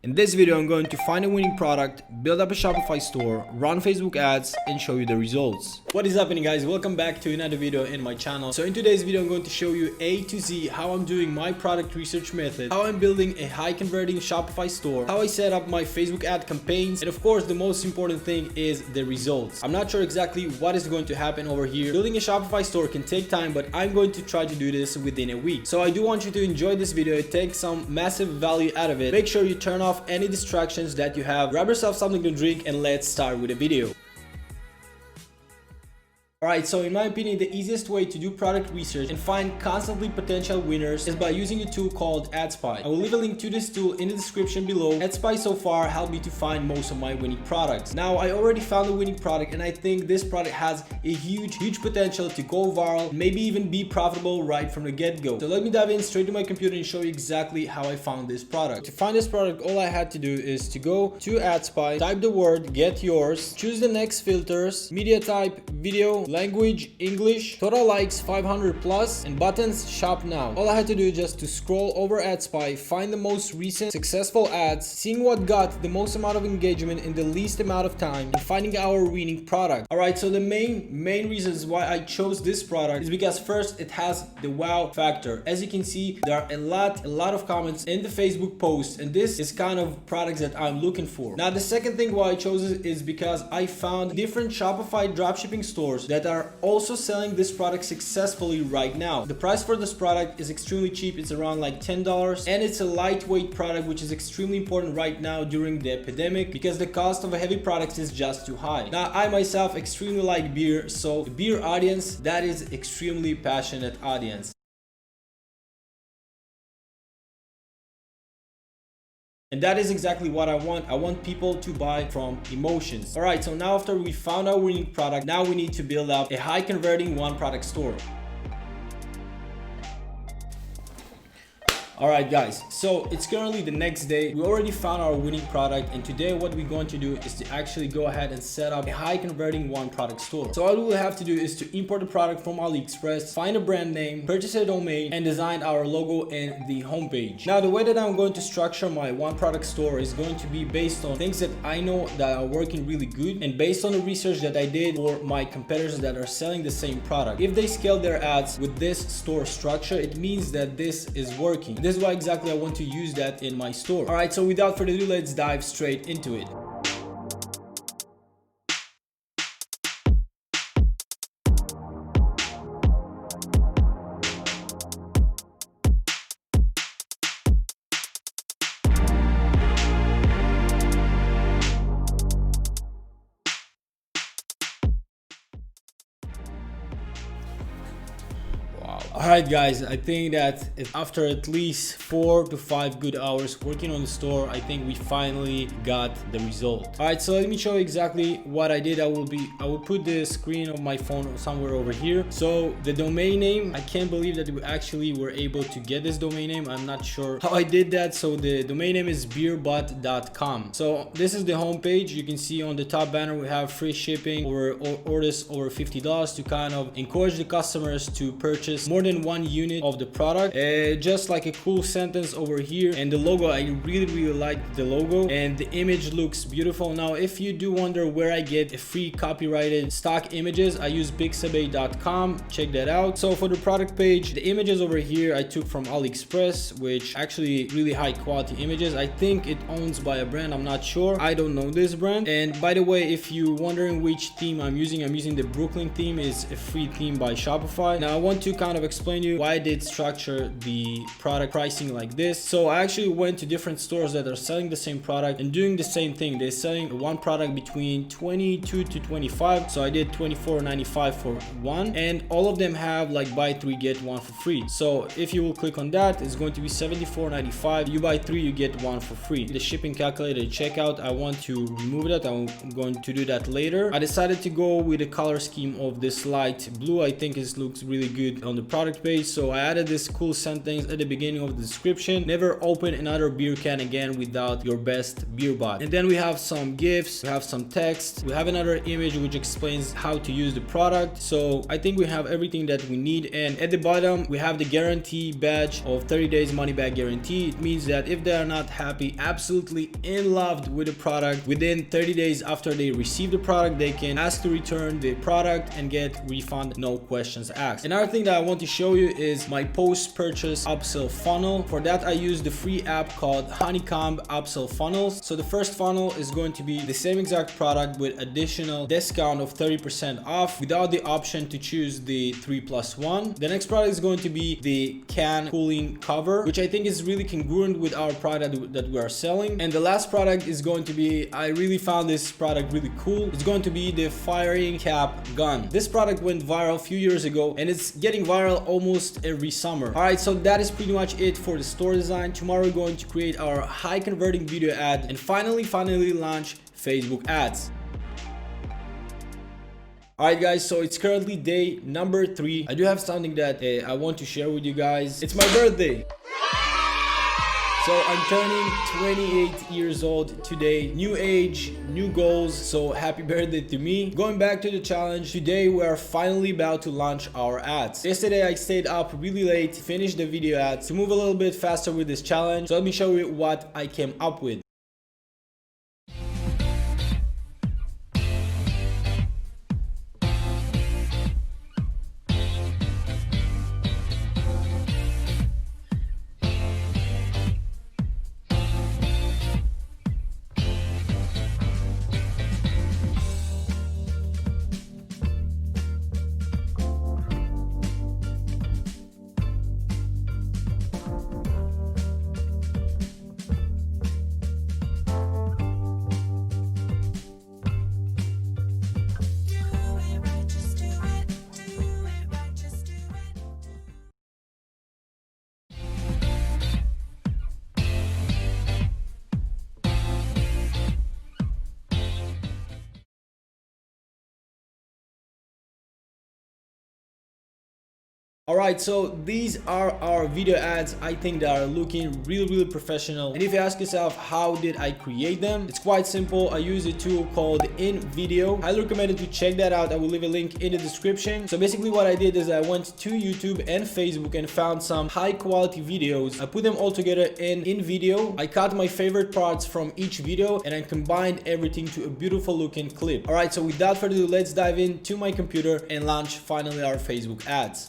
In this video, I'm going to find a winning product, build up a Shopify store, run Facebook ads, and show you the results. What is happening, guys? Welcome back to another video in my channel. So in today's video, I'm going to show you A to Z how I'm doing my product research method, how I'm building a high converting Shopify store, how I set up my Facebook ad campaigns, and of course, the most important thing is the results. I'm not sure exactly what is going to happen over here. Building a Shopify store can take time, but I'm going to try to do this within a week. So I do want you to enjoy this video, take some massive value out of it. Make sure you turn off any distractions that you have, grab yourself something to drink, and let's start with the video. Alright, so in my opinion, the easiest way to do product research and find constantly potential winners is by using a tool called AdSpy. I will leave a link to this tool in the description below. AdSpy so far helped me to find most of my winning products. Now, I already found a winning product and I think this product has a huge potential to go viral, maybe even be profitable right from the get-go. So let me dive in straight to my computer and show you exactly how I found this product. To find this product, all I had to do is to go to AdSpy, type the word get yours, choose the next filters, media type, video, language, English, total likes 500 plus, and buttons shop now. All I had to do is just to scroll over AdSpy, find the most recent successful ads, seeing what got the most amount of engagement in the least amount of time, and finding our winning product. Alright, so the main reasons why I chose this product is because first, it has the wow factor. As you can see, there are a lot of comments in the Facebook post, and this is kind of products that I'm looking for. Now, the second thing why I chose it is because I found different Shopify dropshipping stores that are also selling this product successfully right now. The price for this product is extremely cheap. It's around like $10, and it's a lightweight product, which is extremely important right now during the epidemic because the cost of a heavy product is just too high. Now, I myself extremely like beer, so the beer audience, that is extremely passionate audience. And that is exactly what I want. I want people to buy from emotions. All right, so now after we found our winning product, now we need to build up a high converting one product store. Alright guys, so it's currently the next day. We already found our winning product, and today what we're going to do is to actually go ahead and set up a high converting one product store. So all we will have to do is to import the product from AliExpress, find a brand name, purchase a domain, and design our logo and the homepage. Now, the way that I'm going to structure my one product store is going to be based on things that I know that are working really good, and based on the research that I did for my competitors that are selling the same product. If they scale their ads with this store structure, it means that this is working. This is why exactly I want to use that in my store. All right, so without further ado, let's dive straight into it. Alright guys, I think that after at least 4 to 5 good hours working on the store, I think we finally got the result. Alright, so let me show you exactly what I did. I will put the screen of my phone somewhere over here. So the domain name, I can't believe that we actually were able to get this domain name. I'm not sure how I did that. So the domain name is beerbutt.com. So this is the homepage. You can see on the top banner we have free shipping over orders over $50 to kind of encourage the customers to purchase more than one unit of the product. Just like a cool sentence over here, and the logo, I really like the logo, and the image looks beautiful. Now, if you do wonder where I get a free copyrighted stock images, I use pixabay.com. check that out. So for the product page, the images over here I took from AliExpress, which actually really high quality images. I think it owns by a brand, I'm not sure, I don't know this brand. And by the way, if you're wondering which theme I'm using the Brooklyn theme. Is a free theme by Shopify. Now I want to kind of explain you why I did structure the product pricing like this. So I actually went to different stores that are selling the same product and doing the same thing. They're selling one product between 22 to 25. So I did $24.95 for one, and all of them have like buy 3 get 1 for free. So if you will click on that, it's going to be $74.95. You buy 3, you get 1 for free. The shipping calculator checkout, I want to remove that. I'm going to do that later. I decided to go with the color scheme of this light blue. I think it looks really good on the product product page. So I added this cool sentence at the beginning of the description: never open another beer can again without your best beer bot. And then we have some GIFs, we have some text, we have another image which explains how to use the product. So I think we have everything that we need. And at the bottom we have the guarantee badge of 30 days money back guarantee. It means that if they are not happy, absolutely in love with the product, within 30 days after they receive the product, they can ask to return the product and get refund, no questions asked. Another thing that I want to show you is my post-purchase upsell funnel. For that I use the free app called Honeycomb Upsell Funnels. So the first funnel is going to be the same exact product with additional discount of 30% off without the option to choose the 3+1. The next product is going to be the can cooling cover, which I think is really congruent with our product that we are selling. And the last product is going to be, I really found this product really cool. It's going to be the firing cap gun. This product went viral a few years ago and it's getting viral almost every summer. All right, so that is pretty much it for the store design. Tomorrow we're going to create our high converting video ad and finally launch Facebook ads. Alright guys, so it's currently day number 3. I do have something that I want to share with you guys. It's my birthday. So I'm turning 28 years old today. New age, new goals. So happy birthday to me. Going back to the challenge, today we are finally about to launch our ads. Yesterday I stayed up really late, finished the video ads to move a little bit faster with this challenge. So let me show you what I came up with. Alright, so these are our video ads. I think they are looking really professional. And if you ask yourself, how did I create them? It's quite simple. I use a tool called InVideo. Highly recommend to check that out. I will leave a link in the description. So basically what I did is I went to YouTube and Facebook and found some high quality videos. I put them all together in InVideo. I cut my favorite parts from each video and I combined everything to a beautiful looking clip. Alright, so without further ado, let's dive into my computer and launch finally our Facebook ads.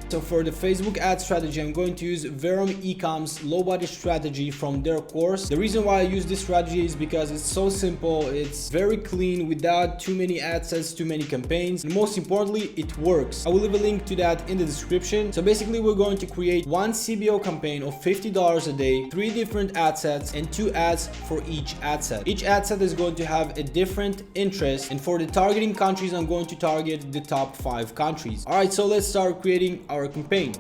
So for the Facebook ad strategy, I'm going to use Verum Ecom's low budget strategy from their course. The reason why I use this strategy is because it's so simple, it's very clean without too many ad sets, too many campaigns, and most importantly, it works. I will leave a link to that in the description. So basically we're going to create one CBO campaign of $50 a day, 3 different ad sets, and 2 ads for each ad set. Each ad set is going to have a different interest, and for the targeting countries, I'm going to target the top 5 countries. Alright, so let's start creating our campaign.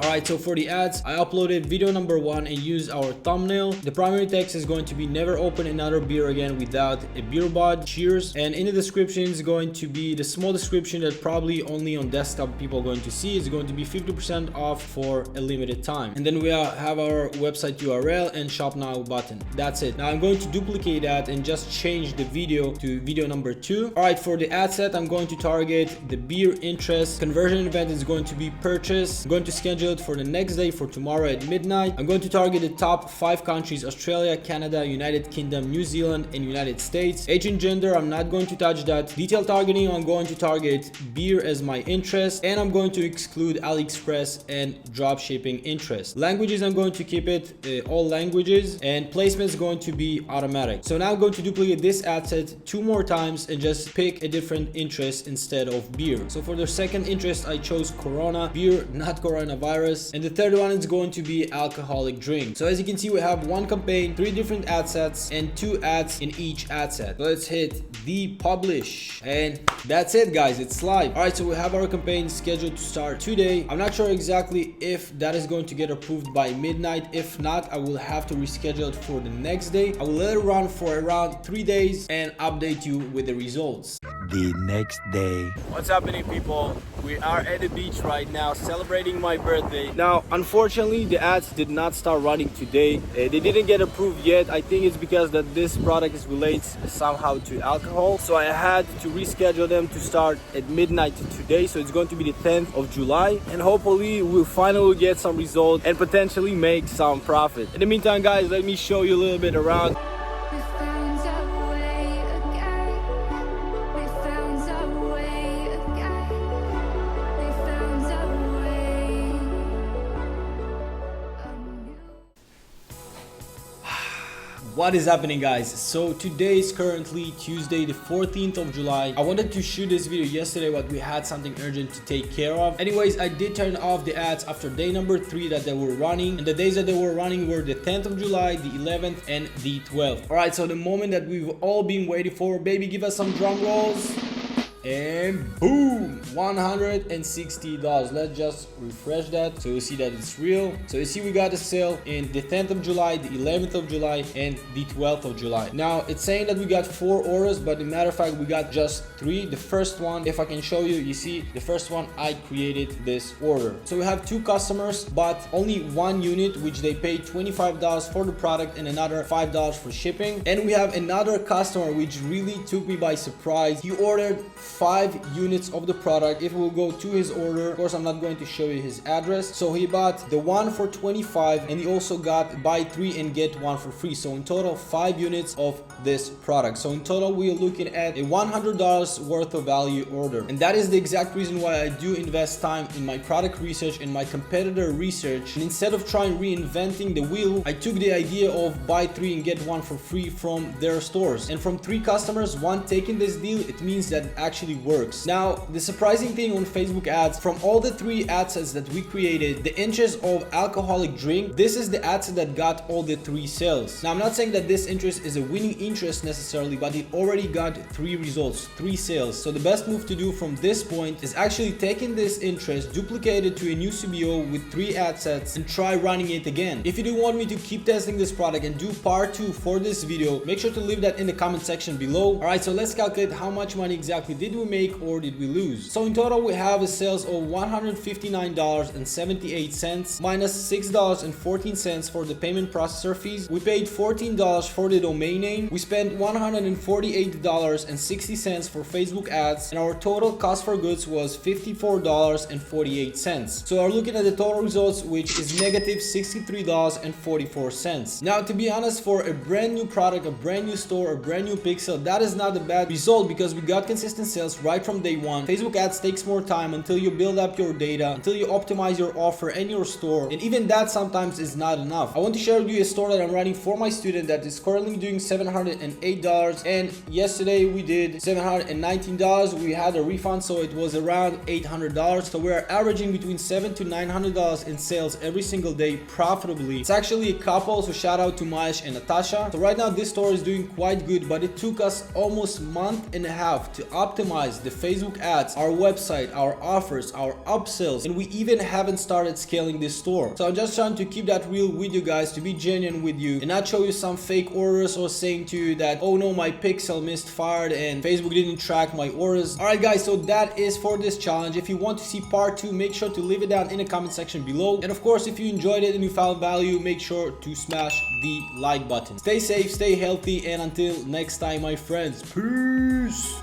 Alright, so for the ads, I uploaded video number 1 and used our thumbnail. The primary text is going to be never open another beer again without a beer bot. Cheers. And in the description is going to be the small description that probably only on desktop people are going to see. It's going to be 50% off for a limited time. And then we have our website URL and shop now button. That's it. Now I'm going to duplicate that and just change the video to video number 2. Alright, for the ad set, I'm going to target the beer interest. Conversion event is going to be purchase. I'm going to schedule it for the next day, for tomorrow at midnight. I'm going to target the top 5 countries: Australia, Canada, United Kingdom, New Zealand, and United States. Age and gender, I'm not going to touch that. Detail targeting, I'm going to target beer as my interest, and I'm going to exclude AliExpress and dropshipping interest. Languages, I'm going to keep it all languages, and placement is going to be automatic. So now I'm going to duplicate this ad set 2 more times and just pick a different interest instead of beer. So for the second interest, I chose Corona, beer, not coronavirus. virus, and the third one is going to be alcoholic drink. So as you can see, we have one campaign, 3 different ad sets, and 2 ads in each ad set. So let's hit the publish, and that's it, guys. It's live. All right, so we have our campaign scheduled to start today. I'm not sure exactly if that is going to get approved by midnight. If not, I will have to reschedule it for the next day. I will let it run for around 3 days and update you with the results. The next day. What's happening, people? We are at the beach right now celebrating my birthday. Now, unfortunately, the ads did not start running today. They didn't get approved yet. I think it's because that this product is related somehow to alcohol. So I had to reschedule them to start at midnight today. So it's going to be the 10th of July. And hopefully we'll finally get some results and potentially make some profit. In the meantime, guys, let me show you a little bit around. What is happening, guys? So today is currently Tuesday the 14th of July. I wanted to shoot this video yesterday, but we had something urgent to take care of. Anyways, I did turn off the ads after day number 3 that they were running, and the days that they were running were the 10th of July, the 11th, and the 12th. All right, so the moment that we've all been waiting for. Baby, give us some drum rolls. And boom, $160. Let's just refresh that so you see that it's real. So you see we got a sale in the 10th of July, the 11th of July, and the 12th of July. Now it's saying that we got 4 orders, but in matter of fact we got just 3. The first one, if I can show you, you see the first one, I created this order. So we have 2 customers, but only 1 unit, which they paid $25 for the product and another $5 for shipping. And we have another customer which really took me by surprise. He ordered 5 units of the product. If we'll go to his order, of course I'm not going to show you his address. So he bought the one for 25, and he also got buy 3 and get 1 for free. So in total 5 units of this product. So in total we are looking at a $100 worth of value order, and that is the exact reason why I do invest time in my product research and my competitor research. And instead of trying reinventing the wheel, I took the idea of buy 3 and get 1 for free from their stores, and from 3 customers, 1 taking this deal, it means that it actually works. Now, the surprising thing on Facebook ads, from all the 3 ad sets that we created, the interest of alcoholic drink, this is the ad set that got all the 3 sales. Now, I'm not saying that this interest is a winning interest necessarily, but it already got 3 results, 3 sales. So the best move to do from this point is actually taking this interest, duplicate it to a new CBO with 3 ad sets, and try running it again. If you do want me to keep testing this product and do part 2 for this video, make sure to leave that in the comment section below. Alright, so let's calculate how much money exactly did we make or did we lose. So in total we have a sales of $159.78 minus $6.14 for the payment processor fees. We paid $14 for the domain name. We spent $148.60 for Facebook ads, and our total cost for goods was $54.48. So we're looking at the total results, which is negative $63.44. Now, to be honest, for a brand new product, a brand new store, a brand new pixel, that is not a bad result because we got consistent sales right from day one. Facebook ads takes more time until you build up your data, until you optimize your offer and your store, and even that sometimes is not enough. I want to share with you a store that I'm running for my student that is currently doing $708, and yesterday we did $719. We had a refund, so it was around $800. So we're averaging between $700 to $900 in sales every single day profitably. It's actually a couple, so shout out to Maish and Natasha. So right now this store is doing quite good, but it took us almost a month and a half to optimize the Facebook ads, our website, our offers, our upsells, and we even haven't started scaling this store. So I'm just trying to keep that real with you guys, to be genuine with you, and not show you some fake orders or saying to you that, oh no, my pixel missed fired and Facebook didn't track my orders. Alright guys, so that is for this challenge. If you want to see part 2, make sure to leave it down in the comment section below. And of course, if you enjoyed it and you found value, make sure to smash the like button. Stay safe, stay healthy, and until next time, my friends, peace.